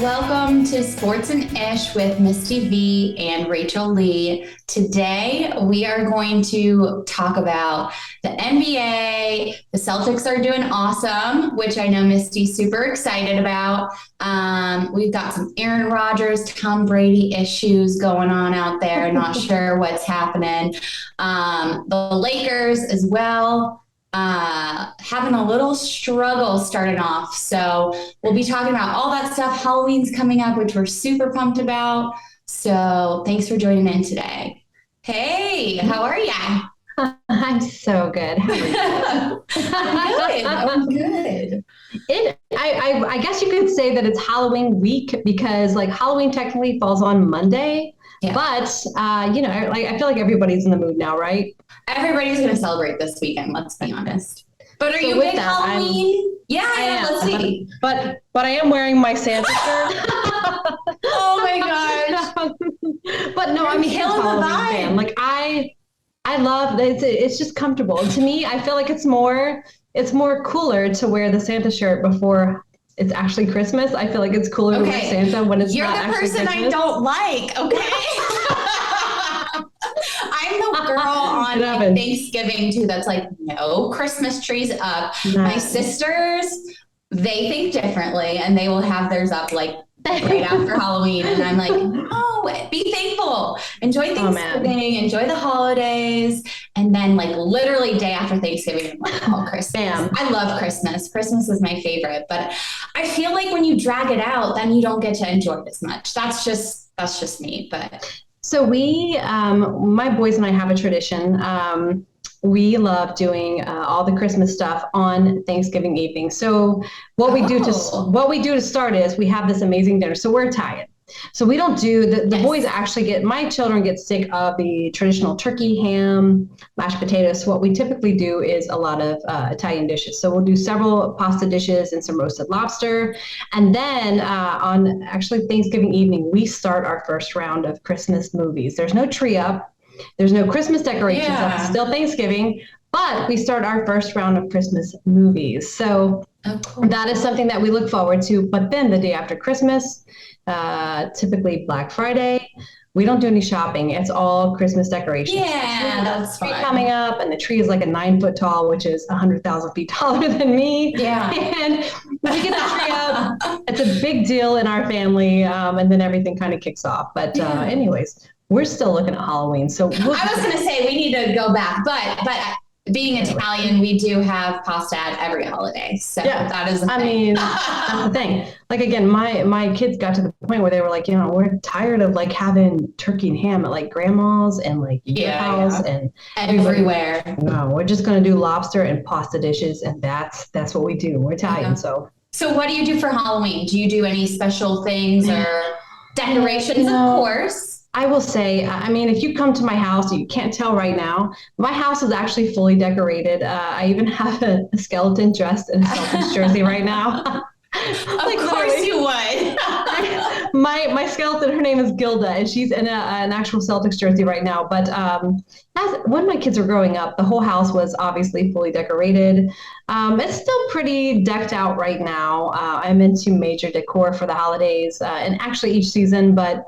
Welcome to Sports and Ish with Misty V and Rachael Leigh. Today we are going to talk about the NBA. The Celtics are doing awesome, which I know Misty's super excited about. We've got some Aaron Rodgers, Tom Brady issues going on out there. Not sure what's happening. The Lakers as well. Having a little struggle starting off. So we'll be talking about all that stuff. Halloween's coming up, which we're super pumped about. So thanks for joining in today. Hey, how are ya? I'm so good. How are you? I'm good. I guess you could say that it's Halloween week because like Halloween technically falls on Monday. Yeah. But, I feel like everybody's in the mood now, right? Everybody's going to celebrate this weekend, let's be honest. But are you big Halloween? Yeah, I am. Let's see. But I am wearing my Santa shirt. Oh my gosh. But no, I'm a Halloween fan. Like I love it. It's just comfortable. And to me, I feel like it's more cooler to wear the Santa shirt before it's actually Christmas. I feel like it's cooler to wear Santa when it's not actually Christmas. You're the person I don't like, okay? I'm the girl on Thanksgiving too that's like, no Christmas trees up. Nice. My sisters, they think differently and they will have theirs up like right after Halloween. And I'm like, no, be thankful. Enjoy Thanksgiving, enjoy the holidays. And then like literally day after Thanksgiving, I'm like, oh, Christmas. Bam. I love Christmas. Christmas is my favorite. But I feel like when you drag it out, then you don't get to enjoy it as much. That's just me. But so my boys and I have a tradition. We love doing all the Christmas stuff on Thanksgiving evening. So what we do to start is we have this amazing dinner. So we're Italian. So we don't do the boys actually my children get sick of the traditional turkey, ham, mashed potatoes. So what we typically do is a lot of Italian dishes. So we'll do several pasta dishes and some roasted lobster. And then on actually Thanksgiving evening, we start our first round of Christmas movies. There's no tree up. There's no Christmas decorations. Yeah. It's still Thanksgiving, but we start our first round of Christmas movies. So that is something that we look forward to. But then the day after Christmas, typically Black Friday, we don't do any shopping. It's all Christmas decorations. Yeah, that's fun. Coming up, and the tree is like a 9 foot tall, which is 100,000 feet taller than me. Yeah, and we get the tree up. It's a big deal in our family, and then everything kind of kicks off. But anyways, we're still looking at Halloween. So I was going to say we need to go back, but being Italian, we do have pasta at every holiday. So that is the thing. That's the thing. Like, again, my kids got to the point where they were like, we're tired of like having turkey and ham at like grandma's and like your house and everywhere. No, we're just going to do lobster and pasta dishes. And that's what we do. We're Italian. So what do you do for Halloween? Do you do any special things or decorations? Of course. I will say, if you come to my house, you can't tell right now, my house is actually fully decorated. I even have a skeleton dressed in a Celtics jersey right now. Of course you would. my skeleton, her name is Gilda, and she's in an actual Celtics jersey right now. But when my kids were growing up, the whole house was obviously fully decorated. It's still pretty decked out right now. I'm into major decor for the holidays and actually each season, but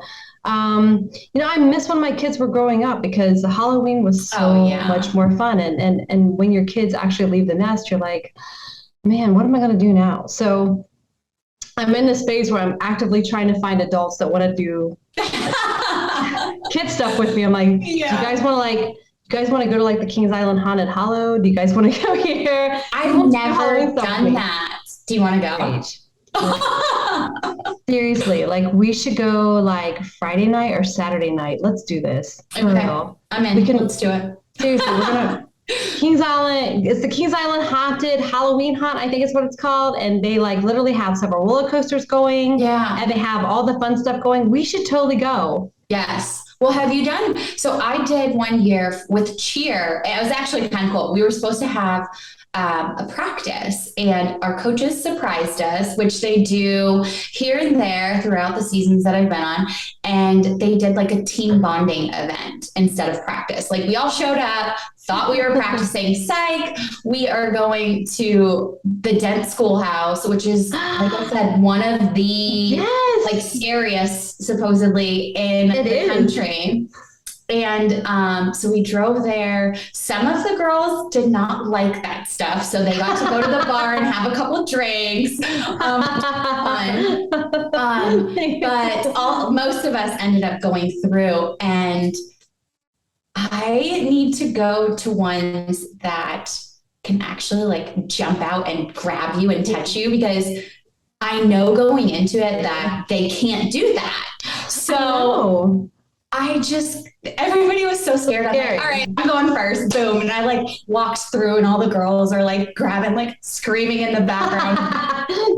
I miss when my kids were growing up because Halloween was so much more fun. And when your kids actually leave the nest, you're like, man, what am I going to do now? So I'm in this phase where I'm actively trying to find adults that want to do kid stuff with me. I'm like, do you guys want to go to like the Kings Island Haunted Hollow? Do you guys want to go here? I've never done that. Do you want to go? Seriously, like we should go like Friday night or Saturday night. Let's do this. Okay, I'm in. Let's do it. Seriously, we're gonna Kings Island. It's the Kings Island Haunted Halloween Haunt, I think is what it's called. And they like literally have several roller coasters going. Yeah, and they have all the fun stuff going. We should totally go. Yes. Well, have you done? So I did one year with cheer. It was actually kind of cool. We were supposed to have a practice and our coaches surprised us, which they do here and there throughout the seasons that I've been on. And they did like a team bonding event instead of practice. Like we all showed up, thought we were practicing. Psych. We are going to the Dent Schoolhouse, which is, like I said, one of the like scariest supposedly in the country. And so we drove there. Some of the girls did not like that stuff, so they got to go to the bar and have a couple drinks. Fun. But most of us ended up going through, and I need to go to ones that can actually like jump out and grab you and touch you, because I know going into it that they can't do that. So everybody was so scared. I'm like, all right, I'm going first. Boom. And I like walked through, and all the girls are like grabbing, like screaming in the background.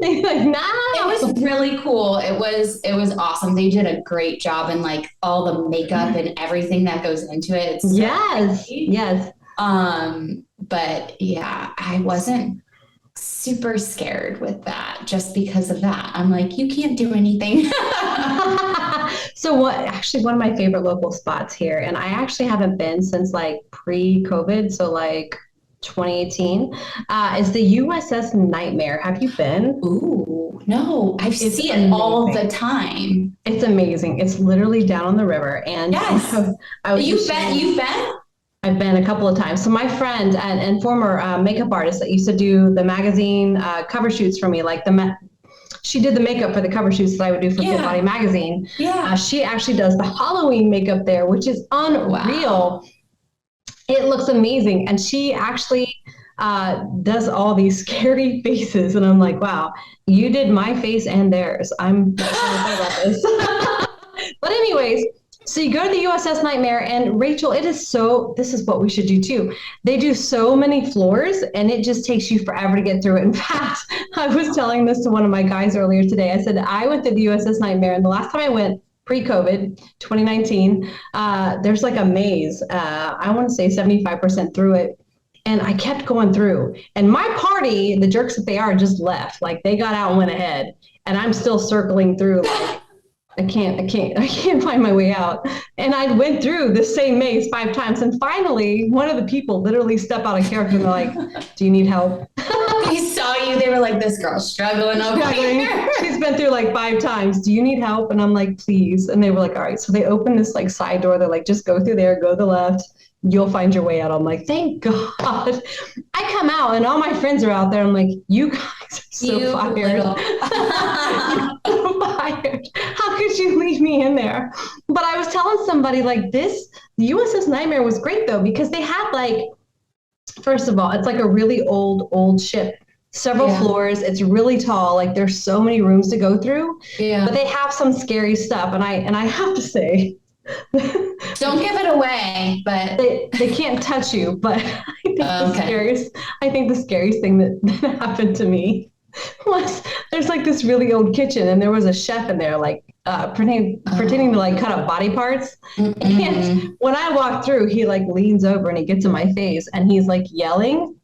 They're like, no. It was really cool. It was awesome. They did a great job in like all the makeup and everything that goes into it. It's yes. But yeah, I wasn't super scared with that just because of that. I'm like, you can't do anything. So one of my favorite local spots here, and I actually haven't been since like pre-COVID, so like 2018, is the USS Nightmare. Have you been? Ooh, no, I see it all the time. It's amazing. It's literally down on the river. And yes, you've been? I've been a couple of times. So my friend and former makeup artist that used to do the magazine cover shoots for me, like she did the makeup for the cover shoots that I would do for Good Body magazine. Yeah. She actually does the Halloween makeup there, which is unreal. Wow. It looks amazing. And she actually does all these scary faces. And I'm like, wow, you did my face and theirs. I'm not sure about this. But anyways, so you go to the USS Nightmare, and Rachel, this is what we should do too. They do so many floors, and it just takes you forever to get through it. In fact, I was telling this to one of my guys earlier today. I said, I went to the USS Nightmare, and the last time I went, pre-COVID, 2019, there's like a maze. I want to say 75% through it. And I kept going through. And my party, the jerks that they are, just left. Like they got out and went ahead. And I'm still circling through like, I can't find my way out. And I went through the same maze 5 times. And finally, one of the people literally stepped out of character and they're like, do you need help? They saw you. They were like, this girl's struggling over here. She's been through like 5 times. Do you need help? And I'm like, please. And they were like, all right. So they opened this like side door. They're like, just go through there, go to the left. You'll find your way out. I'm like, thank God. I come out and all my friends are out there. I'm like, you guys are so fired. So fired. How could you leave me in there? But I was telling somebody like the USS Nightmare was great though, because they had like, first of all, it's like a really old ship. Several floors. It's really tall. Like there's so many rooms to go through. Yeah. But they have some scary stuff. And I have to say, don't give it away, but they can't touch you. But I think the scariest thing that happened to me was there's like this really old kitchen, and there was a chef in there like pretending to like cut up body parts. Mm-mm. And when I walk through, he like leans over and he gets in my face and he's like yelling,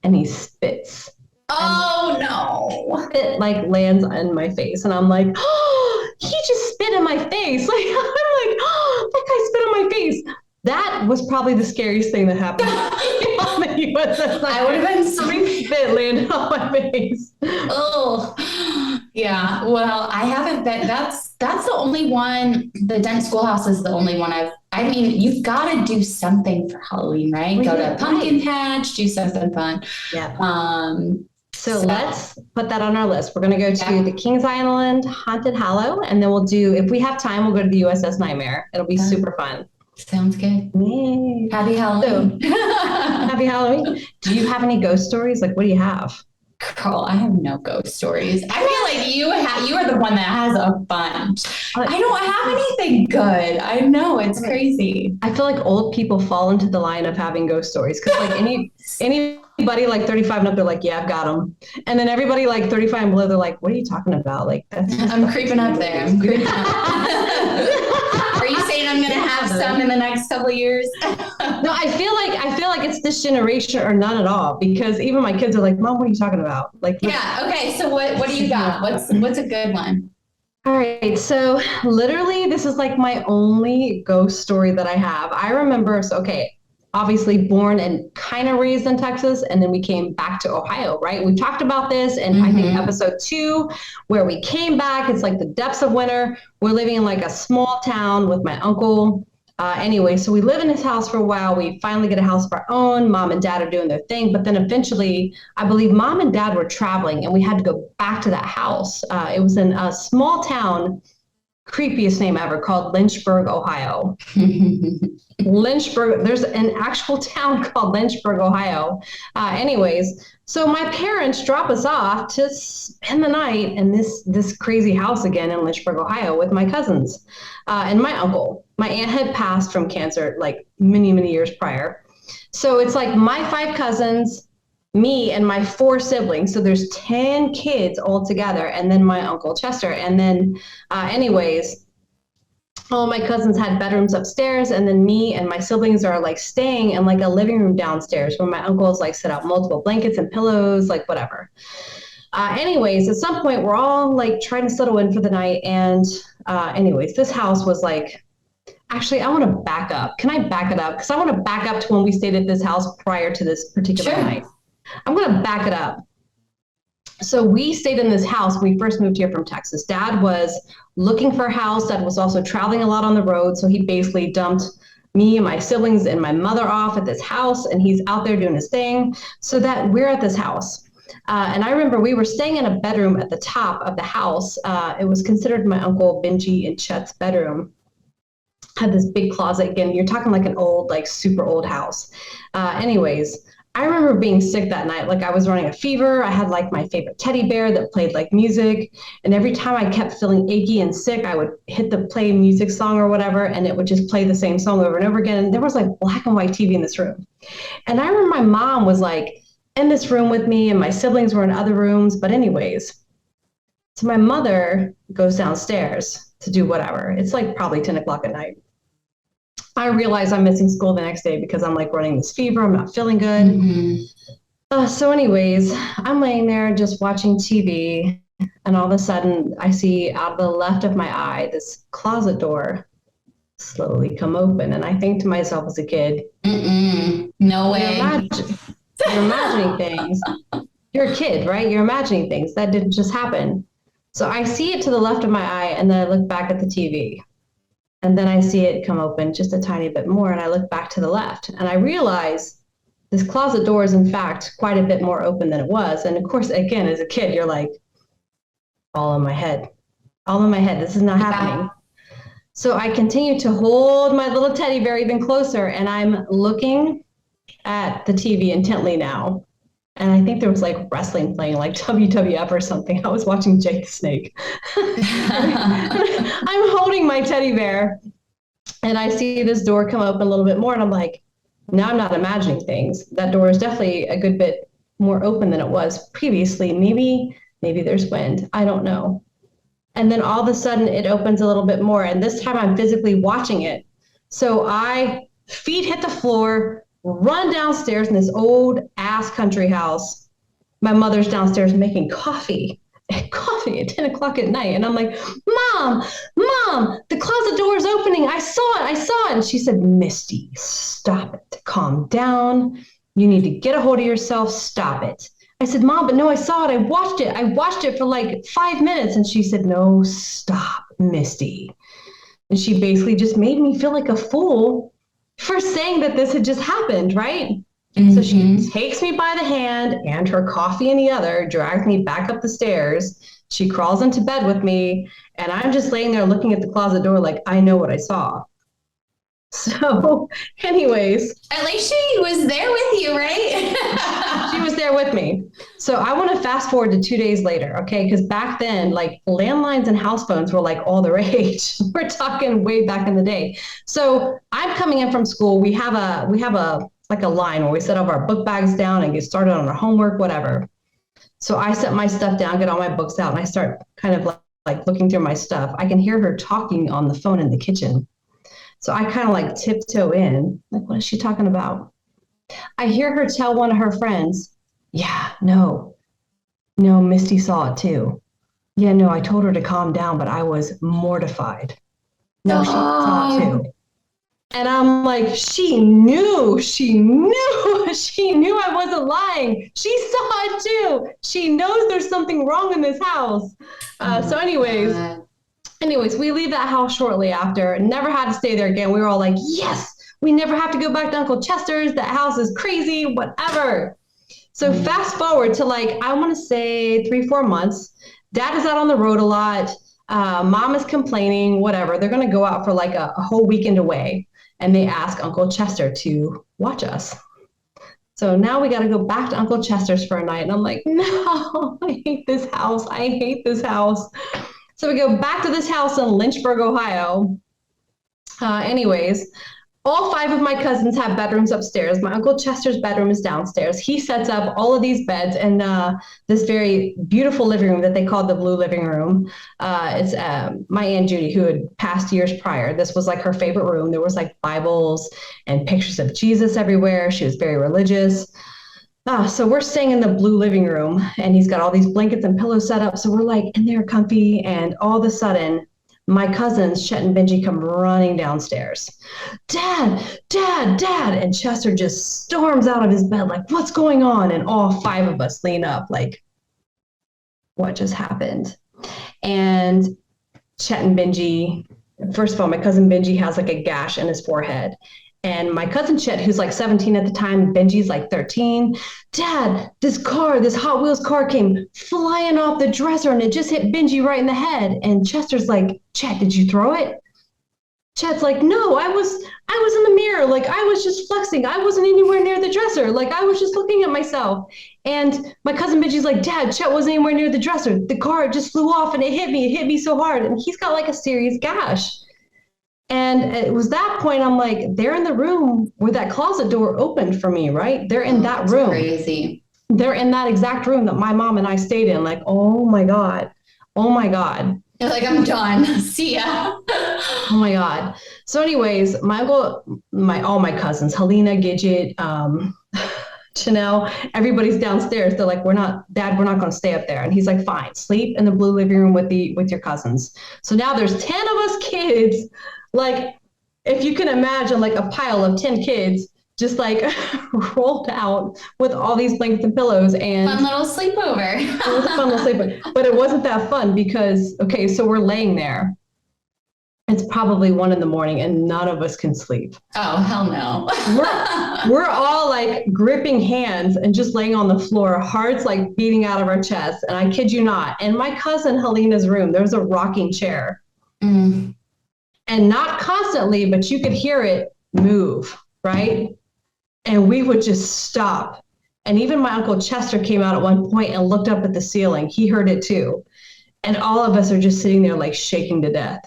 and he spits. Oh no! It like lands in my face, and I'm like, oh, he just spit in my face. Like I'm like, oh, that guy spit on my face. That was probably the scariest thing that happened. On the USS. I would have been spit landed on my face. Oh, yeah. Well, I haven't been. That's the only one. The Dent Schoolhouse is the only one I mean, you've got to do something for Halloween, right? Go to a pumpkin patch, do something fun. Yeah. So let's put that on our list. We're going to go to the Kings Island Haunted Hollow, and then we'll do, if we have time, we'll go to the USS Nightmare. It'll be super fun. Sounds good. Yay. Happy Halloween. Happy Halloween. Do you have any ghost stories? Like, what do you have? Girl, I have no ghost stories. I feel like you are the one that has a bunch. I don't have anything good. I know, it's crazy. I feel like old people fall into the line of having ghost stories, because like anybody like 35 and up, they're like, yeah, I've got them. And then everybody like 35 and below, they're like, what are you talking about? Like, I'm creeping up there. Are you saying I'm going to have some in the next couple of years? No, I feel like it's this generation or none at all, because even my kids are like, Mom, what are you talking about? Like, yeah. Okay. So what do you got? What's a good one? All right. So literally this is like my only ghost story that I have. I remember. So, okay. obviously born and kind of raised in Texas, and then we came back to Ohio, right? We talked about this in I think episode 2, where we came back. It's like the depths of winter. We're living in like a small town with my uncle. Anyway, so we live in his house for a while. We finally get a house of our own. Mom and dad are doing their thing. But then eventually, I believe mom and dad were traveling and we had to go back to that house. It was in a small town, creepiest name ever, called Lynchburg, Ohio. Lynchburg, there's an actual town called Lynchburg, Ohio. Anyways, so my parents drop us off to spend the night in this crazy house again in Lynchburg, Ohio with my cousins and my uncle. My aunt had passed from cancer like many, many years prior. So it's like my 5 cousins, me and my 4 siblings. So there's 10 kids all together. And then my uncle Chester. And then anyways, all my cousins had bedrooms upstairs. And then me and my siblings are like staying in like a living room downstairs where my uncle's like set out multiple blankets and pillows, like whatever. Anyways, at some point we're all like trying to settle in for the night. And anyways, this house was like, actually, I want to back up. Can I back it up? Because I want to back up to when we stayed at this house prior to this particular night. I'm going to back it up. So we stayed in this house when we first moved here from Texas. Dad was looking for a house. Dad was also traveling a lot on the road. So he basically dumped me and my siblings and my mother off at this house. And he's out there doing his thing so that we're at this house. And I remember we were staying in a bedroom at the top of the house. It was considered my uncle Benji and Chet's bedroom. Had this big closet. Again, you're talking like an old, like super old house. Anyways, I remember being sick that night. Like I was running a fever. I had like my favorite teddy bear that played like music. And every time I kept feeling achy and sick, I would hit the play music song or whatever, and it would just play the same song over and over again. And there was like black and white TV in this room. And I remember my mom was like in this room with me and my siblings were in other rooms. But anyways, so my mother goes downstairs to do whatever. It's like probably 10 o'clock at night. I realize I'm missing school the next day because I'm like running this fever. I'm not feeling good. So anyways, I'm laying there just watching TV. And all of a sudden I see out of the left of my eye, this closet door slowly come open. And I think to myself as a kid, no way. You're imagining things. You're a kid, right? You're imagining things. That didn't just happen. So I see it to the left of my eye and then I look back at the TV. And then I see it come open just a tiny bit more, and I look back to the left, and I realize this closet door is, in fact, quite a bit more open than it was. And of course, again, as a kid, you're like, all in my head. This is not happening. So I continue to hold my little teddy bear even closer, and I'm looking at the TV intently now. And I think there was like wrestling playing, like WWF or something. I was watching Jake the Snake. I'm holding my teddy bear and I see this door come open a little bit more. And I'm like, now I'm not imagining things. That door is definitely a good bit more open than it was previously. Maybe there's wind. I don't know. And then all of a sudden it opens a little bit more. And this time I'm physically watching it. So feet hit the floor, run downstairs in this old ass country house. My mother's downstairs making coffee at 10 o'clock at night. And I'm like, Mom, the closet door is opening. I saw it. And she said, Misty, stop it. Calm down. You need to get a hold of yourself. Stop it. I said, Mom, but no, I saw it. I watched it for like 5 minutes. And she said, no, stop, Misty. And she basically just made me feel like a fool for saying that this had just happened, right? So she takes me by the hand and her coffee in the other, drags me back up the stairs. She crawls into bed with me, and I'm just laying there looking at the closet door like, I know what I saw. So anyways. At least she was there with you, right? She was there with me. So I want to fast forward to 2 days later, okay? Because back then, like landlines and house phones were like all the rage. We're talking way back in the day. So I'm coming in from school. We have a like a line where we set all our book bags down and get started on our homework, whatever. So I set my stuff down, get all my books out, and I start kind of like looking through my stuff. I can hear her talking on the phone in the kitchen. So I kind of like tiptoe in, like, what is she talking about? I hear her tell one of her friends, yeah, no, Misty saw it too. Yeah, no, I told her to calm down, but I was mortified. No, she saw it too. And I'm like, she knew, she knew, she knew I wasn't lying. She saw it too. She knows there's something wrong in this house. Oh So my God. anyways, we leave that house shortly after. Never had to stay there again. We were all like, yes, we never have to go back to Uncle Chester's. That house is crazy, whatever. So fast forward to like, I want to say 3, 4 months. Dad is out on the road a lot. Mom is complaining, whatever. They're going to go out for like a whole weekend away. And they ask Uncle Chester to watch us. So now we got to go back to Uncle Chester's for a night. And I'm like, no, I hate this house. I hate this house. So we go back to this house in Lynchburg, Ohio. Anyways, all 5 of my cousins have bedrooms upstairs. My Uncle Chester's bedroom is downstairs. He sets up all of these beds in this very beautiful living room that they called the Blue Living Room. It's my Aunt Judy, who had passed years prior. This was like her favorite room. There was like Bibles and pictures of Jesus everywhere. She was very religious. So we're staying in the Blue Living Room, and he's got all these blankets and pillows set up. So we're like in there comfy, and all of a sudden, my cousins, Chet and Benji, come running downstairs. Dad, Dad, Dad. And Chester just storms out of his bed like, what's going on? And all 5 of us lean up like, what just happened? And Chet and Benji, first of all, my cousin Benji has like a gash in his forehead. And my cousin Chet, who's like 17 at the time, Benji's like 13. Dad, this Hot Wheels car came flying off the dresser and it just hit Benji right in the head. And Chester's like, Chet, did you throw it? Chet's like, no, I was in the mirror. Like I was just flexing. I wasn't anywhere near the dresser. Like I was just looking at myself. And my cousin Benji's like, Dad, Chet wasn't anywhere near the dresser. The car just flew off and it hit me. It hit me so hard. And he's got like a serious gash. And it was that point I'm like, they're in the room where that closet door opened for me, right? They're in that room. Crazy. They're in that exact room that my mom and I stayed in. Like, oh my God. Oh my God. You're like, I'm done. See ya. Oh my God. So anyways, all my cousins, Helena, Gidget, Chanel, everybody's downstairs. They're like, Dad, we're not going to stay up there. And he's like, fine, sleep in the Blue Living Room with your cousins. So now there's 10 of us kids. Like, if you can imagine, like a pile of 10 kids just like rolled out with all these blankets and pillows. And fun little sleepover. It was a fun little sleepover, but it wasn't that fun because, okay, so we're laying there. It's probably 1 a.m. and none of us can sleep. Oh, hell no. we're all like gripping hands and just laying on the floor, hearts like beating out of our chests. And I kid you not, in my cousin Helena's room, there's a rocking chair. And not constantly, but you could hear it move, right? And we would just stop. And even my Uncle Chester came out at one point and looked up at the ceiling. He heard it too. And all of us are just sitting there like shaking to death.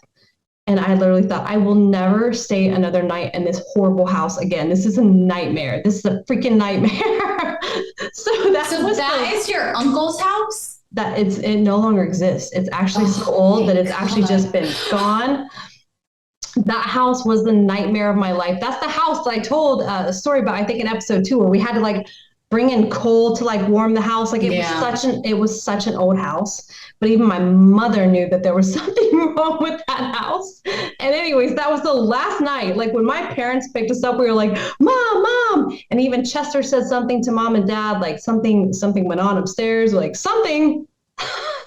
And I literally thought, I will never stay another night in this horrible house again. This is a nightmare. This is a freaking nightmare. So that is your uncle's house? It no longer exists. It's actually so old that it's actually just been gone. That house was the nightmare of my life. That's the house that I told a story about, I think in episode 2, where we had to like bring in coal to like warm the house. Like it was such an old house. But even my mother knew that there was something wrong with that house. And anyways, that was the last night. Like when my parents picked us up, we were like, Mom. And even Chester said something to Mom and Dad, like something went on upstairs, like something,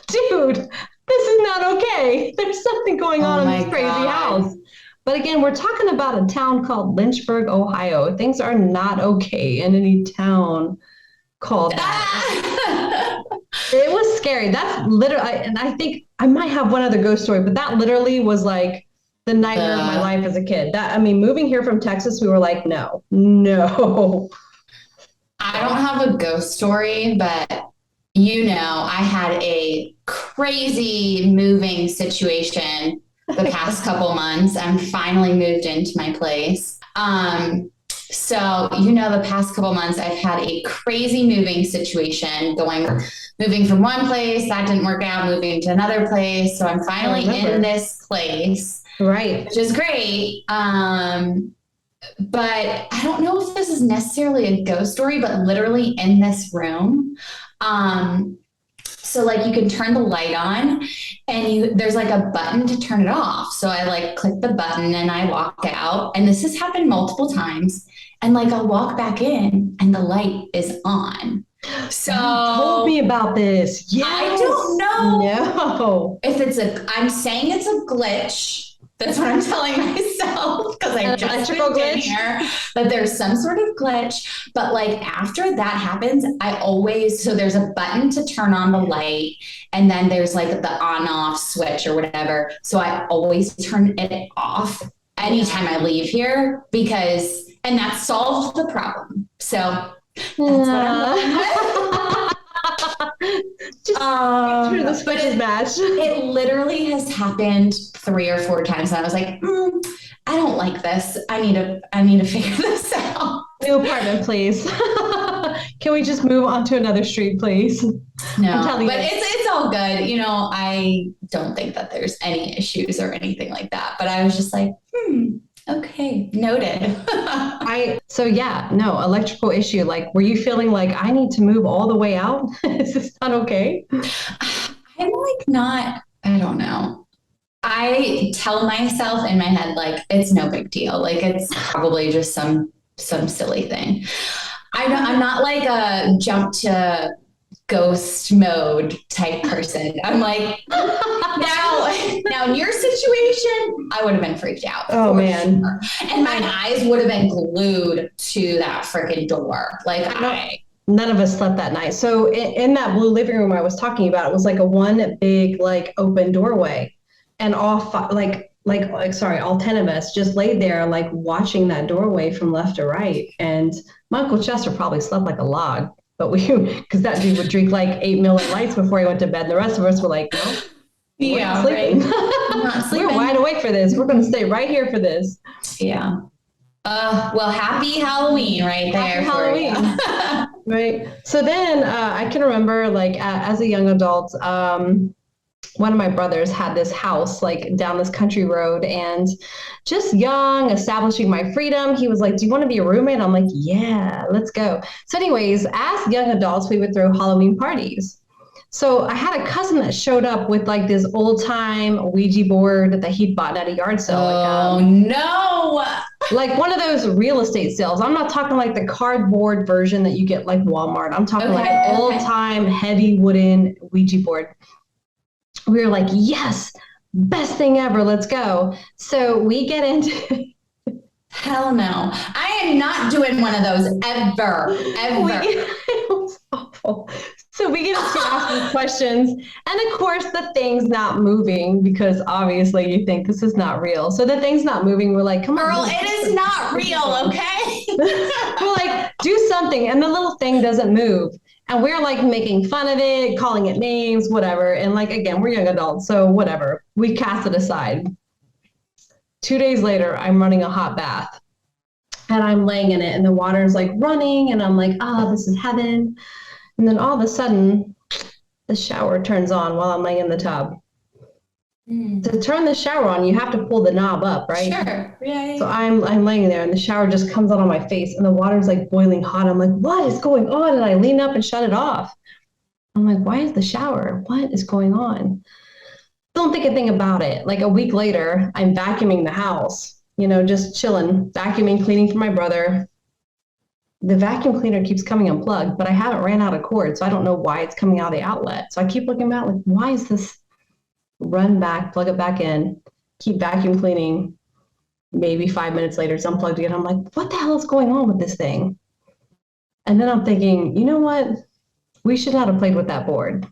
dude, this is not okay. There's something going on in this crazy house. But again, we're talking about a town called Lynchburg, Ohio. Things are not okay in any town called that. It was scary. That's literally, and I think I might have one other ghost story, but that literally was like the nightmare of my life as a kid. Moving here from Texas, we were like, no. I don't have a ghost story, but I had a crazy moving situation the past couple months. I'm finally moved into my place. So, the past couple months, I've had a crazy moving situation moving from one place, that didn't work out, moving to another place. So I'm finally in this place, right? Which is great. But I don't know if this is necessarily a ghost story, but literally in this room. So like you can turn the light on and there's like a button to turn it off. So I like click the button and I walk out. And this has happened multiple times. And like I'll walk back in and the light is on. So you told me about this. Yes. I don't know No. if I'm saying it's a glitch. That's what I'm telling myself because I just moved in here. But there's some sort of glitch. But like after that happens, so there's a button to turn on the light, and then there's like the on-off switch or whatever. So I always turn it off anytime I leave here and that solved the problem. So that's what I'm Just the switches match. It literally has happened 3 or 4 times, and I was like, I don't like this. I need to figure this out. New apartment, please. Can we just move on to another street, please? No, but it's all good. You know, I don't think that there's any issues or anything like that. But I was just like, okay, noted. Electrical issue. Like, were you feeling like I need to move all the way out? Is this not okay? I'm like not, I don't know. I tell myself in my head, like, it's no big deal. Like, it's probably just some silly thing. I'm not like a jump to ghost mode type person. I'm like, now in your situation, I would have been freaked out. Oh man. Sure. And my eyes would have been glued to that freaking door. Like none of us slept that night. So in that blue living room I was talking about, it was like a one big like open doorway, and all 10 of us just laid there like watching that doorway from left to right. And my Uncle Chester probably slept like a log, but because that dude would drink like 8 Miller Lights before he went to bed. And the rest of us were like, no, we're not sleeping. Right. Not sleeping. We're wide awake for this. We're going to stay right here for this. Yeah. Well, happy Halloween right there. Happy Halloween. Right. So then I can remember like as a young adult, one of my brothers had this house like down this country road, and just young, establishing my freedom. He was like, do you want to be a roommate? I'm like, yeah, let's go. So anyways, as young adults, we would throw Halloween parties. So I had a cousin that showed up with like this old time Ouija board that he'd bought at a yard sale. Oh, no. Like one of those real estate sales. I'm not talking like the cardboard version that you get like Walmart. I'm talking like an old time heavy wooden Ouija board. We were like, yes, best thing ever. Let's go. So we get into hell no. I am not doing one of those ever. It was awful. So we get to asking questions, and of course the thing's not moving because obviously you think this is not real. So the thing's not moving. We're like, come on. Girl, it is not real, okay? We're like, do something. And the little thing doesn't move. And we're like making fun of it, calling it names, whatever. And like, again, we're young adults, so whatever. We cast it aside. 2 days later, I'm running a hot bath. And I'm laying in it, and the water's like running. And I'm like, this is heaven. And then all of a sudden, the shower turns on while I'm laying in the tub. To turn the shower on, you have to pull the knob up, right? Sure. Yeah. So I'm laying there, and the shower just comes out on my face, and the water's like boiling hot. I'm like, what is going on? And I lean up and shut it off. I'm like, why is the shower? What is going on? Don't think a thing about it. Like a week later, I'm vacuuming the house, just chilling, vacuuming, cleaning for my brother. The vacuum cleaner keeps coming unplugged, but I haven't ran out of cord, so I don't know why it's coming out of the outlet. So I keep looking back, like, why is this? Run back, plug it back in, keep vacuum cleaning. Maybe 5 minutes later, it's unplugged again. I'm like, what the hell is going on with this thing? And then I'm thinking, you know what? We should not have played with that board.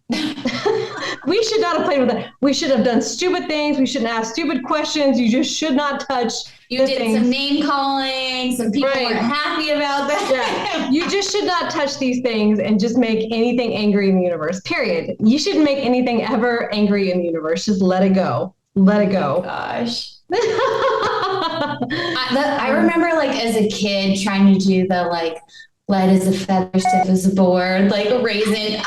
We should not have played with that. We should have done stupid things. We shouldn't ask stupid questions. You just should not touch. You did things. Some name calling. Some people weren't happy about that. Yeah. You just should not touch these things and just make anything angry in the universe, period. You shouldn't make anything ever angry in the universe. Just let it go. Let it go. Oh gosh. I remember like as a kid trying to do the like light as a feather, stiff as a board, like raising.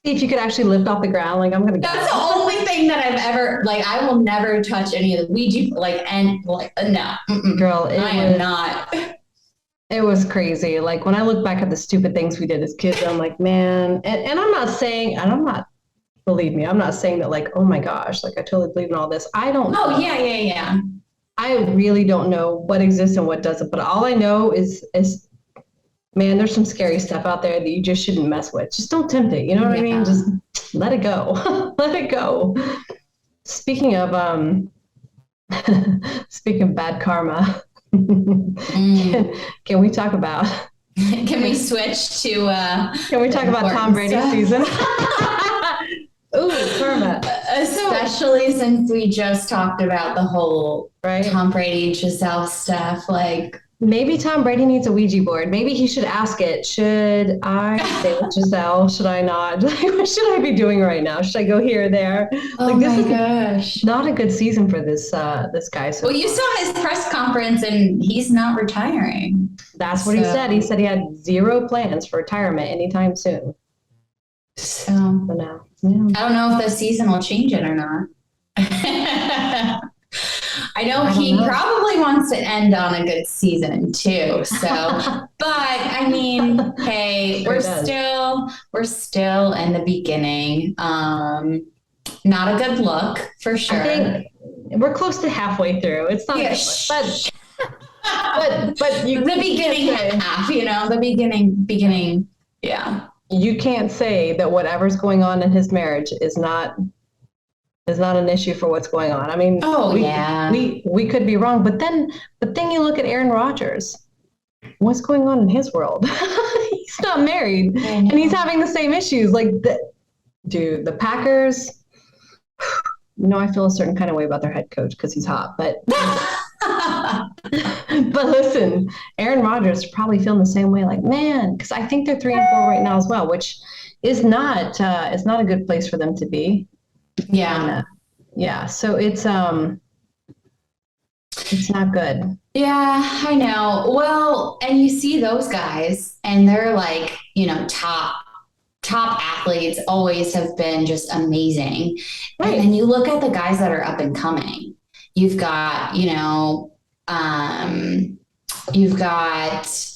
If you could actually lift off the ground, like I'm gonna. That's the only thing that I've ever like. I will never touch any of the Ouija no, girl. I am not. It was crazy. Like when I look back at the stupid things we did as kids, I'm like, man, and I'm not saying, and I'm not, believe me, I'm not saying that like, oh my gosh, like I totally believe in all this. I don't Oh, know. yeah. I really don't know what exists and what doesn't, but all I know is man, there's some scary stuff out there that you just shouldn't mess with. Just don't tempt it. You know what I mean? Yeah. Just let it go. Let it go. Speaking of speaking of bad karma, can we talk about Can we switch to can we talk about Tom Brady's season? Ooh, karma. Especially since we just talked about the whole Right. Tom Brady Giselle stuff. Like, Maybe Tom Brady needs a Ouija board. Maybe he should ask it. Should I stay with Giselle? Should I not? Like, what should I be doing right now? Should I go here or there? oh Like this my is gosh. not a good season for this guy. So Well, you saw his press conference and he's not retiring. that's what he said. He said he had zero plans for retirement anytime soon. So For now. Yeah. I don't know if the season will change it or not. I know he probably wants to end on a good season too. So, but I mean, hey, Sure we're still in the beginning. Not a good look for sure. I think we're close to halfway through. It's not good, but you, the beginning half, the beginning. Yeah. You can't say that whatever's going on in his marriage is not an issue for what's going on. I mean, we could be wrong, but then you look at Aaron Rodgers. What's going on in his world? He's not married, and he's having the same issues. Like, the Packers. I feel a certain kind of way about their head coach because he's hot, but but listen, Aaron Rodgers is probably feeling the same way. Like, man, because I think they're 3-4 right now as well, which is not a good place for them to be. Yeah. Yeah. So it's not good. Yeah, I know. Well, and you see those guys and they're like, top athletes always have been just amazing. Right. And then you look at the guys that are up and coming. You've got, you've got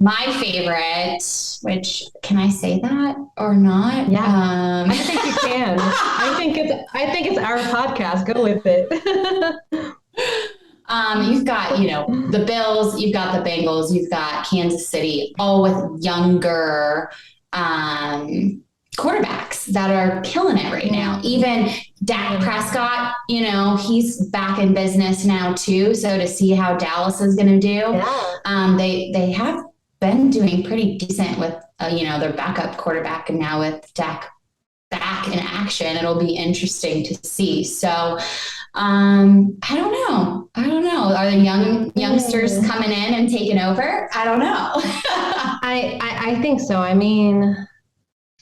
my favorite, which can I say that or not? Yeah, I think you can. I think it's our podcast. Go with it. You've got, the Bills, you've got the Bengals, you've got Kansas City, all with younger quarterbacks that are killing it right now. Even Dak Prescott, he's back in business now too. So to see how Dallas is going to do, they have been doing pretty decent with, their backup quarterback, and now with Dak back in action, it'll be interesting to see. So I don't know. Are the youngsters coming in and taking over? I don't know. I think so. I mean,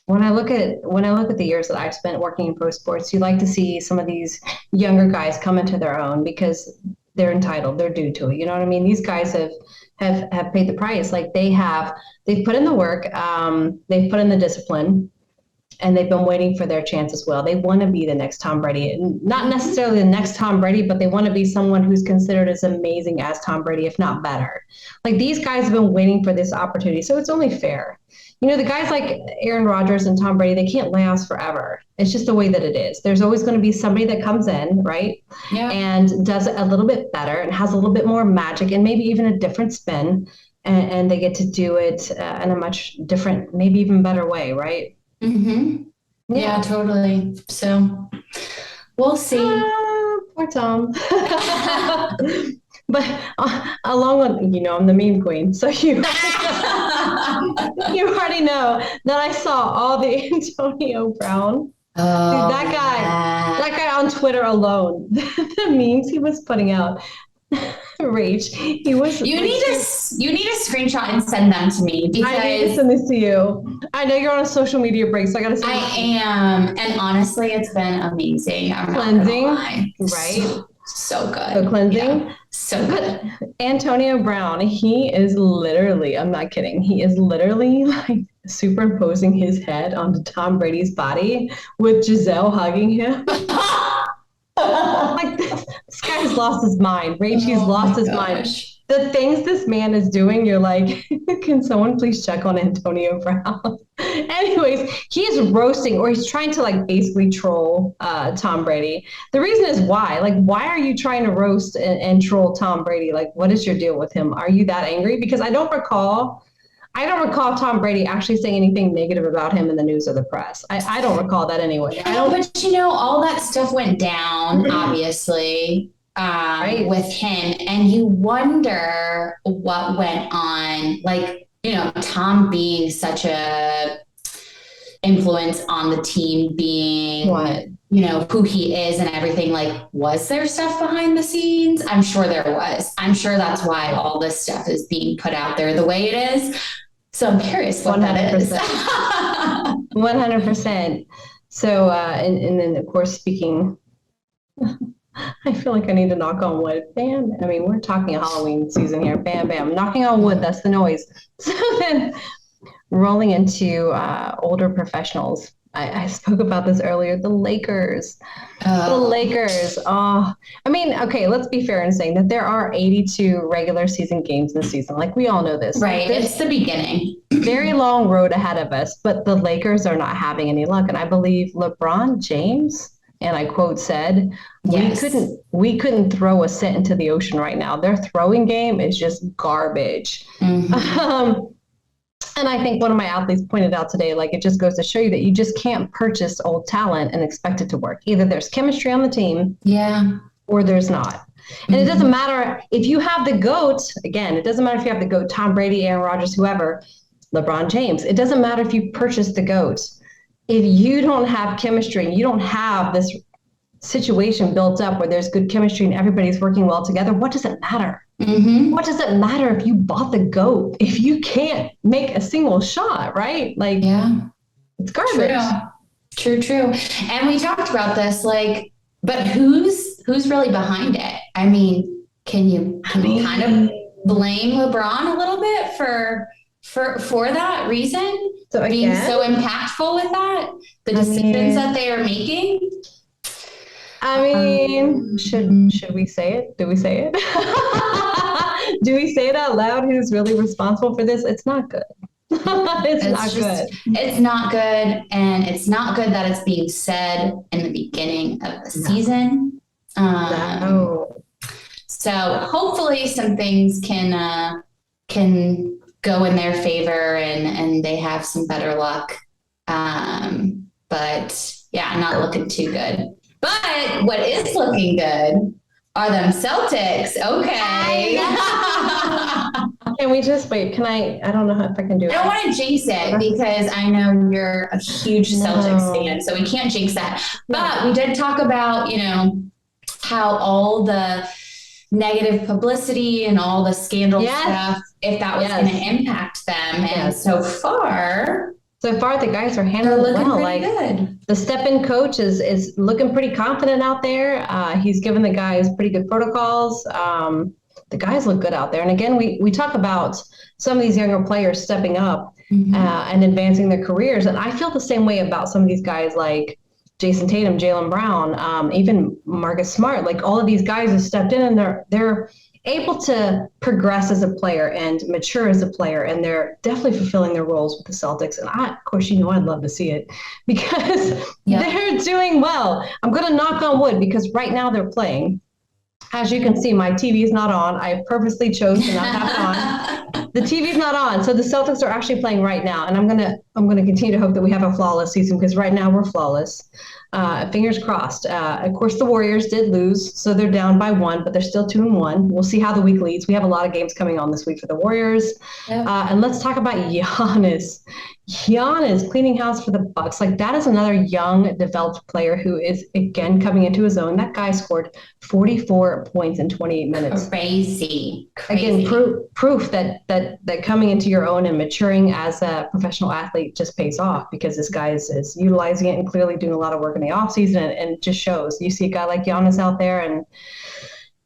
when I look at the years that I've spent working in pro sports, you like to see some of these younger guys come into their own because they're entitled, they're due to it. You know what I mean? These guys have paid the price. Like they've put in the work, they've put in the discipline, and they've been waiting for their chance as well. They want to be the next Tom Brady. Not necessarily the next Tom Brady, but they want to be someone who's considered as amazing as Tom Brady, if not better. Like these guys have been waiting for this opportunity. So it's only fair. The guys like Aaron Rodgers and Tom Brady, they can't last forever. It's just the way that it is. There's always going to be somebody that comes in, right? Yeah. And does it a little bit better and has a little bit more magic and maybe even a different spin. And they get to do it in a much different, maybe even better way, right? Mm-hmm. Yeah, totally. So we'll see. Poor Tom. But along with, I'm the meme queen. So you already know that I saw all the Antonio Brown. Oh, dude, that guy on Twitter alone, the memes he was putting out. Rach, he was. You need a screenshot and send them to me because I need to send this to you. I know you're on a social media break, so I gotta send. I am, and honestly, it's been amazing. I'm cleansing, right? So good. So cleansing, yeah, so good. Antonio Brown, he is literally. I'm not kidding. He is literally like superimposing his head onto Tom Brady's body with Giselle hugging him. Like this guy's lost his mind. Rach, he's lost his mind. the things this man is doing, you're like, can someone please check on Antonio Brown? Anyways, he's roasting, or he's trying to like basically troll Tom Brady. The reason is why? Like, why are you trying to roast and troll Tom Brady? Like, what is your deal with him? Are you that angry? Because I don't recall Tom Brady actually saying anything negative about him in the news or the press. I don't recall that anyway. I don't, but all that stuff went down, obviously, right, with him. And you wonder what went on. Like, Tom being such a influence on the team, being what? Who he is and everything. Like, was there stuff behind the scenes? I'm sure there was. I'm sure that's why all this stuff is being put out there the way it is. So I'm curious what 100%. That is. 100%. So, and then of course, speaking, I feel like I need to knock on wood. Bam. I mean, we're talking Halloween season here. Bam, bam. Knocking on wood. That's the noise. So then rolling into older professionals. I spoke about this earlier. The Lakers. The Lakers. Oh, I mean, okay, let's be fair in saying that there are 82 regular season games this season. Like, we all know this. Right. It's the beginning. Very long road ahead of us, but the Lakers are not having any luck. And I believe LeBron James, and I quote, said, yes, we couldn't throw a cent into the ocean right now. Their throwing game is just garbage. Mm-hmm. And I think one of my athletes pointed out today, like, it just goes to show you that you just can't purchase old talent and expect it to work. Either there's chemistry on the team, or there's not. And it doesn't matter if you have the GOAT. Again, it doesn't matter if you have the GOAT, Tom Brady, Aaron Rodgers, whoever, LeBron James. It doesn't matter if you purchase the GOAT. If you don't have chemistry, you don't have this situation built up where there's good chemistry and everybody's working well together, what does it matter? Mm-hmm. What does it matter if you bought the GOAT if you can't make a single shot, right? Like, it's garbage. True. And we talked about this, like, but who's really behind it? I mean, can you kind of blame LeBron a little bit for that reason? So being so impactful with that, the decisions that they are making. I mean, should we say it? Do we say it? Do we say it out loud? Who's really responsible for this? It's not good. It's not good. It's not good. And it's not good that it's being said in the beginning of the season. So hopefully some things can go in their favor and they have some better luck. But yeah, not looking too good. But what is looking good are them Celtics. Okay. Can we just wait? I don't know if I can do it. I don't want to jinx it because I know you're a huge Celtics fan, so we can't jinx that. But we did talk about, how all the negative publicity and all the scandal stuff, if that was going to impact them. And so far, the guys are handling it well. Like, good. The step-in coach is looking pretty confident out there. He's given the guys pretty good protocols. The guys look good out there. And again, we talk about some of these younger players stepping up and advancing their careers. And I feel the same way about some of these guys like Jason Tatum, Jaylen Brown, even Marcus Smart. Like, all of these guys have stepped in and they're able to progress as a player and mature as a player, and they're definitely fulfilling their roles with the Celtics. And of course, I'd love to see it because they're doing well. I'm going to knock on wood because right now they're playing. As you can see, my TV is not on. I purposely chose to not have it on. The TV's not on, so the Celtics are actually playing right now, and I'm gonna continue to hope that we have a flawless season because right now we're flawless. Fingers crossed. Of course, the Warriors did lose, so they're down by 1, but they're still 2-1. We'll see how the week leads. We have a lot of games coming on this week for the Warriors. And let's talk about Giannis. Giannis cleaning house for the Bucks. Like, that is another young, developed player who is, again, coming into his own. That guy scored 44 points in 28 minutes. Crazy. Again, proof that coming into your own and maturing as a professional athlete just pays off because this guy is utilizing it and clearly doing a lot of work in the offseason, and it just shows. You see a guy like Giannis out there, and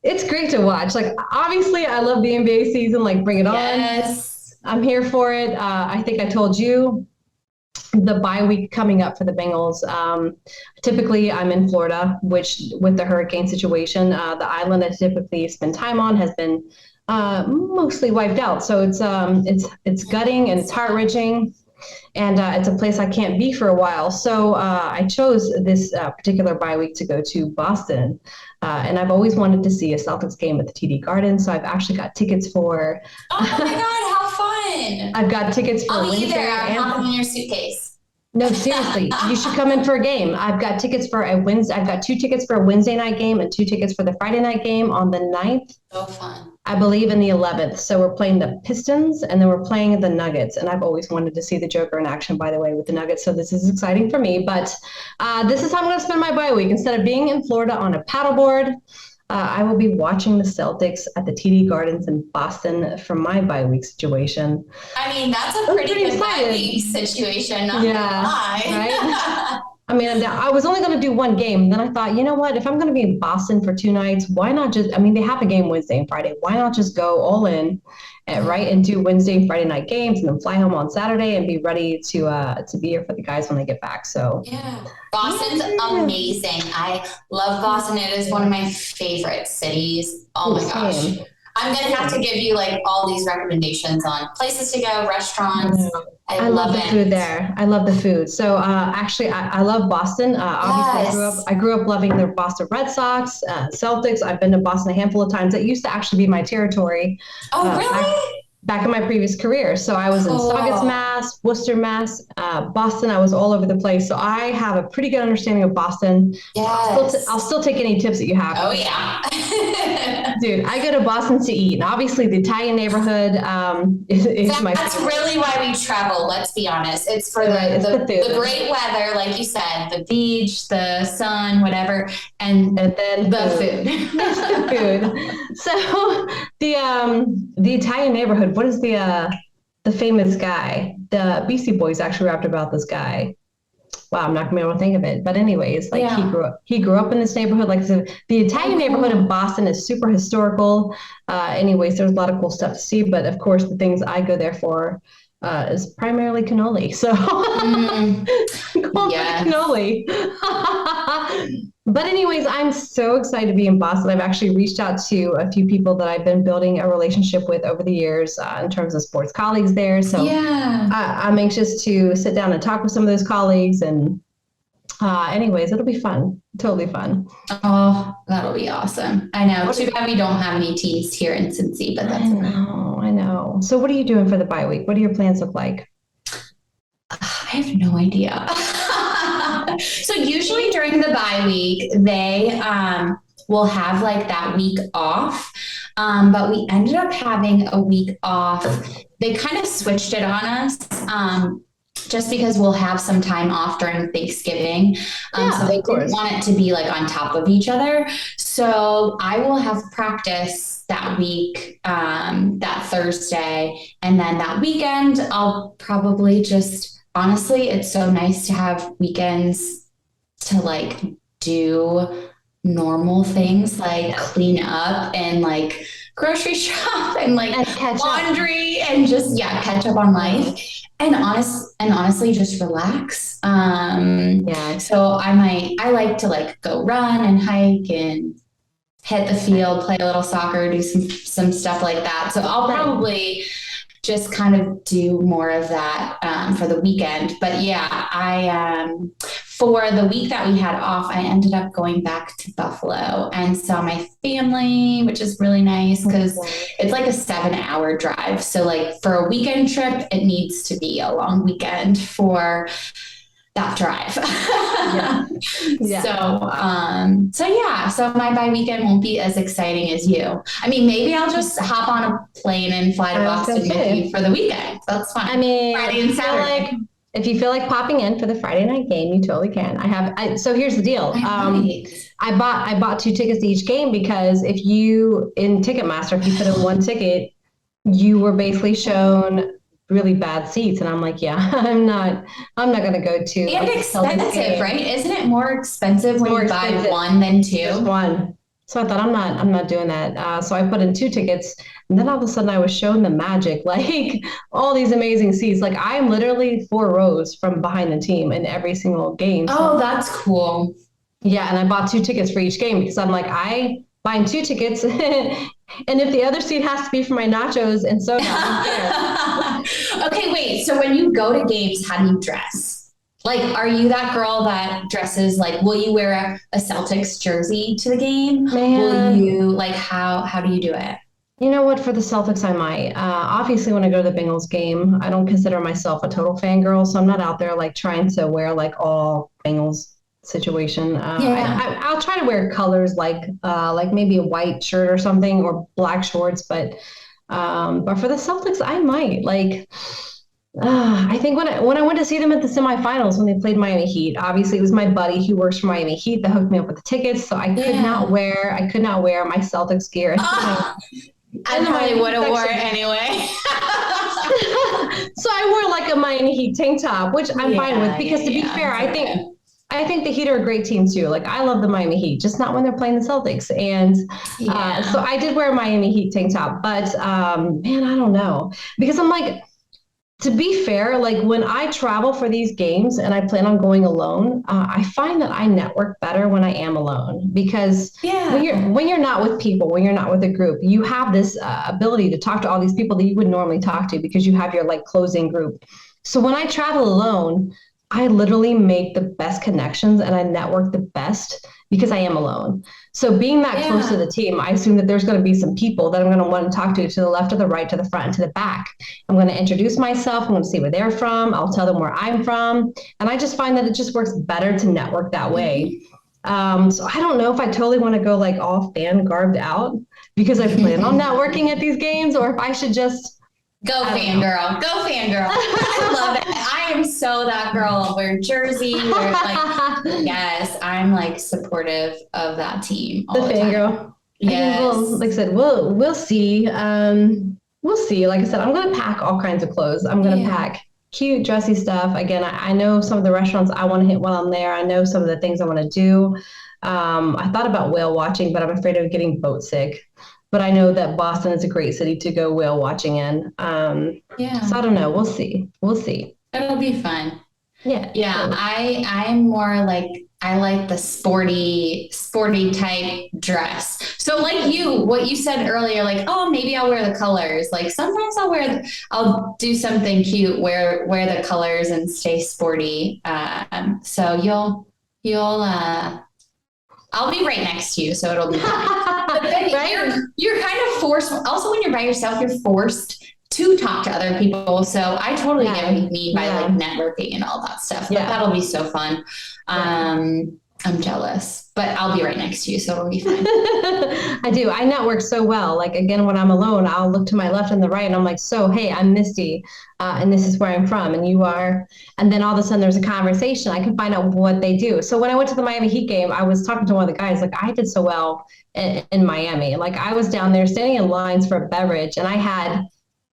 it's great to watch. Like, obviously, I love the NBA season. Like, bring it on. I'm here for it. I think I told you the bye week coming up for the Bengals. Typically, I'm in Florida, which with the hurricane situation, the island I typically spend time on has been mostly wiped out. So it's gutting and it's heart wrenching, and it's a place I can't be for a while. So I chose this particular bye week to go to Boston, and I've always wanted to see a Celtics game at the TD Garden. So I've actually got tickets for. Oh my God, how fun! I've got tickets for I'll be Wednesday there. I'm and hopping in your suitcase. no, seriously, you should come in for a game. I've got tickets for a Wednesday. I've got 2 tickets for a Wednesday night game and 2 tickets for the Friday night game on the 9th. So fun. I believe in the 11th. So we're playing the Pistons and then we're playing the Nuggets. And I've always wanted to see the Joker in action, by the way, with the Nuggets. So this is exciting for me. But this is how I'm going to spend my bye week. Instead of being in Florida on a paddleboard, I will be watching the Celtics at the TD Gardens in Boston for my bye week situation. I mean, that's a pretty good bye week situation. Not gonna lie. Right? I mean, I was only going to do one game. Then I thought, you know what? If I'm going to be in Boston for 2 nights, why not just, I mean, they have a game Wednesday and Friday. Why not just go all in and do Wednesday and Friday night games and then fly home on Saturday and be ready to be here for the guys when they get back. So yeah, Boston's amazing. I love Boston. It is one of my favorite cities. Oh my gosh. I'm going to have to give you like all these recommendations on places to go, restaurants. I love the food there. I love the food. So actually, I love Boston. Obviously, I grew up loving the Boston Red Sox, Celtics. I've been to Boston a handful of times. It used to actually be my territory. Oh, really? Back in my previous career. So I was in Saugus, Mass, Worcester, Mass, Boston. I was all over the place. So I have a pretty good understanding of Boston. Yes. I'll still take any tips that you have. Oh, yeah. Dude, I go to Boston to eat. And obviously, the Italian neighborhood is my favorite. That's really why we travel, let's be honest. It's for the great weather, like you said, the beach, the sun, whatever, and then the food. The food. So the Italian neighborhood, what is the famous guy? The Beastie Boys actually rapped about this guy. Wow, I'm not gonna be able to think of it. But anyways, like he grew up in this neighborhood. Like the Italian neighborhood in Boston is super historical. Anyways, there's a lot of cool stuff to see. But of course, the things I go there for is primarily cannoli. So cannoli. But anyways, I'm so excited to be in Boston. I've actually reached out to a few people that I've been building a relationship with over the years in terms of sports colleagues there. So I'm anxious to sit down and talk with some of those colleagues. And anyways, it'll be fun. Totally fun. Oh, that'll be awesome. I know. Too bad we don't have any teams here in Cincy, but that's I know. So what are you doing for the bye week? What do your plans look like? I have no idea. So usually during the bye week, they will have like that week off. But we ended up having a week off. They kind of switched it on us. Just because we'll have some time off during Thanksgiving. So they didn't want it to be like on top of each other. So I will have practice that week, that Thursday. And then that weekend, I'll probably just, honestly, it's so nice to have weekends to like do normal things like clean up and like grocery shop and like laundry and just catch up on life and honestly just relax. So I like to like go run and hike and hit the field, play a little soccer, do some stuff like that. So I'll probably just kind of do more of that for the weekend. But for the week that we had off, I ended up going back to Buffalo and saw my family, which is really nice because it's like a 7-hour drive. So like for a weekend trip, it needs to be a long weekend for that drive. So my bye weekend won't be as exciting as you. I mean, maybe I'll just hop on a plane and fly to Boston with you for the weekend. That's fine. I mean, Friday and Saturday. If you feel like popping in for the Friday night game, you totally can. So here's the deal. I bought 2 tickets to each game because if you in Ticketmaster, if you put in one ticket, you were basically shown really bad seats. And I'm like, I'm not going to go to. And expensive, right? Isn't it more expensive when you buy one than 2? Just one. So I thought I'm not doing that. So I put in 2 tickets, and then all of a sudden I was shown the magic, like all these amazing seats. Like I'm literally 4 rows from behind the team in every single game. So, that's cool. Yeah, and I bought 2 tickets for each game because I'm like, buying 2 tickets And if the other seat has to be for my nachos and soda, I'm there. Okay, wait. So when you go to games, how do you dress? Like, are you that girl that dresses like, will you wear a Celtics jersey to the game? Will Man, you like how do you do it? you know what? For the Celtics, I might. Obviously, when I go to the Bengals game, I don't consider myself a total fangirl, so I'm not out there like trying to wear like all Bengals situation. Yeah. I'll try to wear colors like maybe a white shirt or something or black shorts, but for the Celtics, I might like. I think when I went to see them at the semifinals when they played Miami Heat, obviously it was my buddy who works for Miami Heat that hooked me up with the tickets, so Yeah. I could not wear my Celtics gear Oh, I in the probably Miami would Heat have wore it section. anyway. So I wore like a Miami Heat tank top, which I'm fine with because to be fair, It's okay. I think the Heat are a great team too. Like I love the Miami Heat, just not when they're playing the Celtics. And so Yeah. I did wear a Miami Heat tank top, but man, I don't know because I'm like, to be fair, like when I travel for these games and I plan on going alone, I find that I network better when I am alone because Yeah. when you're not with people, when you're not with a group, you have this ability to talk to all these people that you would normally talk to because you have your like closing group. So when I travel alone, I literally make the best connections and I network the best because I am alone. So being that close to Yeah. the team, I assume that there's going to be some people that I'm going to want to talk to the left, to the right, to the front, and to the back. I'm going to introduce myself. I'm going to see where they're from. I'll tell them where I'm from. And I just find that it just works better to network that way. So I don't know if I totally want to go like all fan garbed out because I plan on networking at these games or if I should just, Go I don't know. fangirl. Go fangirl. I love it. I am so that girl. Wear jersey, wear like yes, I'm like supportive of that team The all the time. fangirl. I mean, well, Yes. like I said, we'll see. We'll see. Like I said, I'm gonna pack all kinds of clothes. I'm gonna Yeah. pack cute, dressy stuff. Again, I know some of the restaurants I want to hit while I'm there. I know some of the things I want to do. I thought about whale watching, but I'm afraid of getting boat sick. But I know that Boston is a great city to go whale watching in. So I Yeah. don't know. We'll see. We'll see. It'll be fun. Yeah. Yeah, I'm more like I like the sporty type dress. So like you, what you said earlier, like, oh, maybe I'll wear the colors. Like sometimes I'll do something cute, wear the colors and stay sporty. So you'll I'll be right next to you, so it'll be fine. But then Right? you're kind of forced. Also, when you're by yourself, you're forced to talk to other people. So I totally get what Yeah. you mean by like Yeah. networking and all that stuff. But Yeah. that'll be so fun. Yeah. I'm jealous, but I'll be right next to you, so it'll be fine. I do. I network so well. Like again, when I'm alone, I'll look to my left and the right, and I'm like, "So, hey, I'm Misty, and this is where I'm from, and you are." And then all of a sudden, there's a conversation. I can find out what they do. So when I went to the Miami Heat game, I was talking to one of the guys. Like I did so well in Miami. Like I was down there standing in lines for a beverage, and I had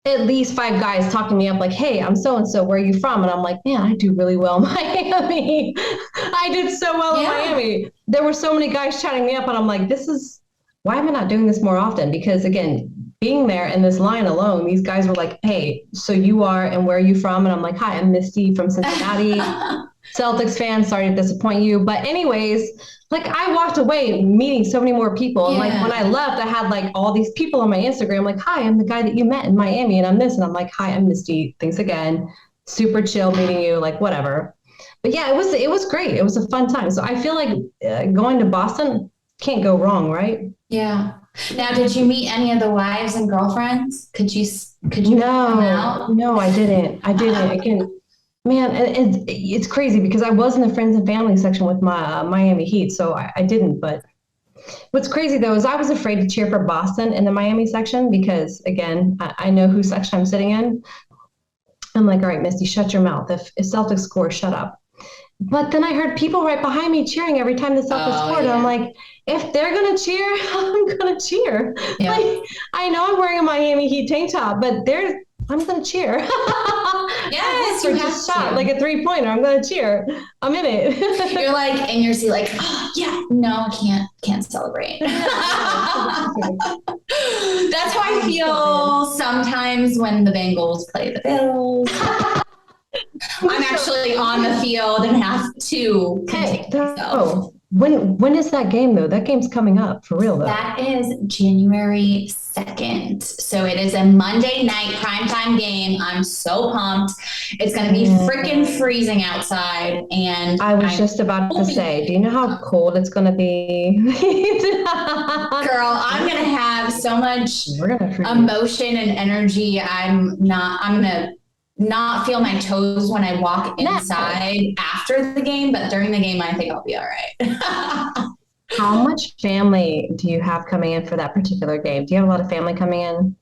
at least five guys talking me up like, hey, I'm so and so, where are you from? And I'm like, man, I do really well in Miami. I did so well in Yeah. Miami. There were so many guys chatting me up, and I'm like, this is why am I not doing this more often? Because again, being there in this line alone, these guys were like, hey, so you are, and where are you from? And I'm like, hi, I'm Misty from Cincinnati. Celtics fan, sorry to disappoint you. But anyways, like I walked away meeting so many more people. And like when I Yeah. left, I had like all these people on my Instagram, like, hi, I'm the guy that you met in Miami and I'm this. And I'm like, hi, I'm Misty. Thanks again. Super chill meeting you, like whatever. But yeah, it was great. It was a fun time. So I feel like going to Boston can't go wrong, right? Yeah. Now, did you meet any of the wives and girlfriends? Could you come No, out? no, I didn't. I didn't. Again, man, and it's crazy because I was in the friends and family section with my Miami Heat, so I didn't. But what's crazy though is I was afraid to cheer for Boston in the Miami section because, again, I know whose section I'm sitting in. I'm like, all right, Misty, shut your mouth. If Celtics score, shut up. But then I heard people right behind me cheering every time the Celtics Oh scored. And I'm yeah. like, if they're gonna cheer, I'm gonna cheer. Yep. Like I know I'm wearing a Miami Heat tank top, but I'm gonna cheer. Yes, Or you have just shot like to. a 3-pointer. I'm gonna cheer. I'm in it. You're like in your seat, like, oh, yeah, no, can't celebrate. That's how I feel sometimes when the Bengals play the Bills. I'm actually on the field and have to contain Hey, myself. no. When is that game though? That game's coming up for real though. That is January 2nd. So it is a Monday night primetime game. I'm so pumped. It's going to be freaking freezing outside. And I was just about to say, do you know how cold it's going to be? Girl, I'm going to have so much emotion and energy. I'm going to not feel my toes when I walk inside after the game, but during the game, I think I'll be all right. How much family do you have coming in for that particular game? Do you have a lot of family coming in?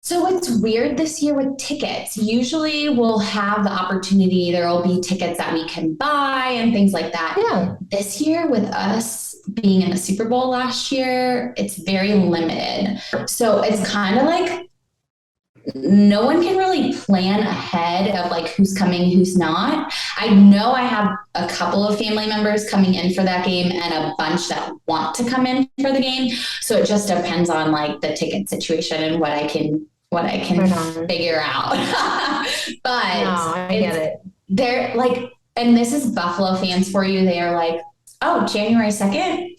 So it's weird this year with tickets. Usually we'll have the opportunity, there will be tickets that we can buy and things like that. Yeah. This year with us being in the Super Bowl last year, it's very limited. So it's kind of like no one can really plan ahead of like who's coming, who's not. I know I have a couple of family members coming in for that game and a bunch that want to come in for the game. So it just depends on like the ticket situation and what I can figure out. But no, I get it. They're like, and this is Buffalo fans for you. They are like, oh, January 2nd.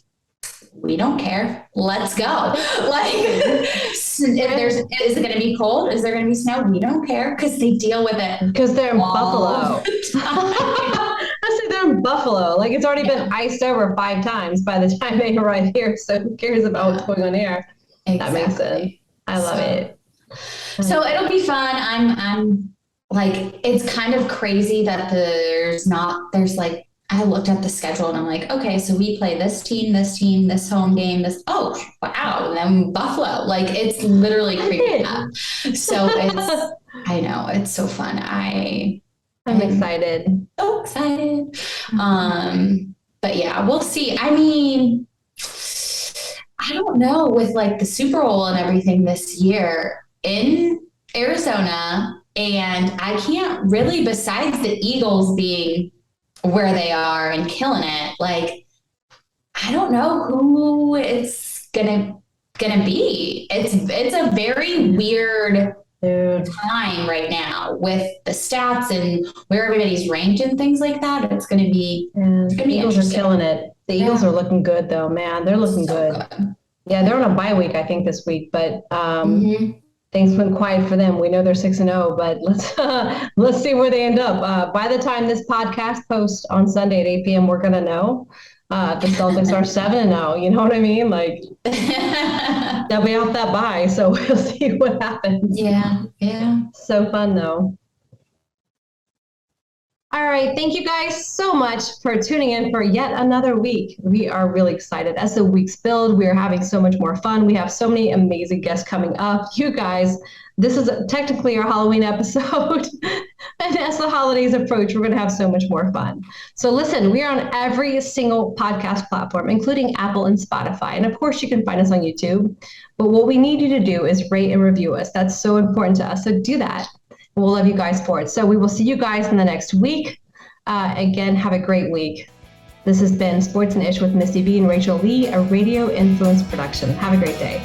We don't care. Let's go. Like, is it going to be cold? Is there going to be snow? We don't care because they deal with it. Because they're in Buffalo. I say they're in Buffalo. Like, it's already been iced over 5 times by the time they arrive here. So who cares about what's going on here? Exactly. That makes sense. I love it. So it'll be fun. I'm like, it's kind of crazy that there's like, I looked at the schedule and I'm like, okay, so we play this team, this home game, oh, wow. And then Buffalo, like it's literally creeping up. So I know it's so fun. I'm excited. So excited. But yeah, we'll see. I mean, I don't know with like the Super Bowl and everything this year in Arizona, and I can't really, besides the Eagles being where they are and killing it, like I don't know who it's gonna be. It's a very weird time right now with the stats and where everybody's ranked and things like that. It's gonna be Eagles are killing it. The Eagles are looking good though, man. They're looking so good. Yeah, they're on a bye week, I think, this week, but things went quiet for them. We know they're 6-0, but let's see where they end up. By the time this podcast posts on Sunday at 8 p.m., we're gonna know. The Celtics are 7-0. You know what I mean? Like they'll be off that bye, so we'll see what happens. Yeah. So fun though. All right. Thank you guys so much for tuning in for yet another week. We are really excited. As the weeks build, we are having so much more fun. We have so many amazing guests coming up. You guys, this is technically our Halloween episode. And as the holidays approach, we're going to have so much more fun. So listen, we are on every single podcast platform, including Apple and Spotify. And of course, you can find us on YouTube. But what we need you to do is rate and review us. That's so important to us. So do that. We'll love you guys for it. So we will see you guys in the next week. Again, have a great week. This has been Sports and Ish with Misty V and Rachael Leigh, a Radio Influence production. Have a great day.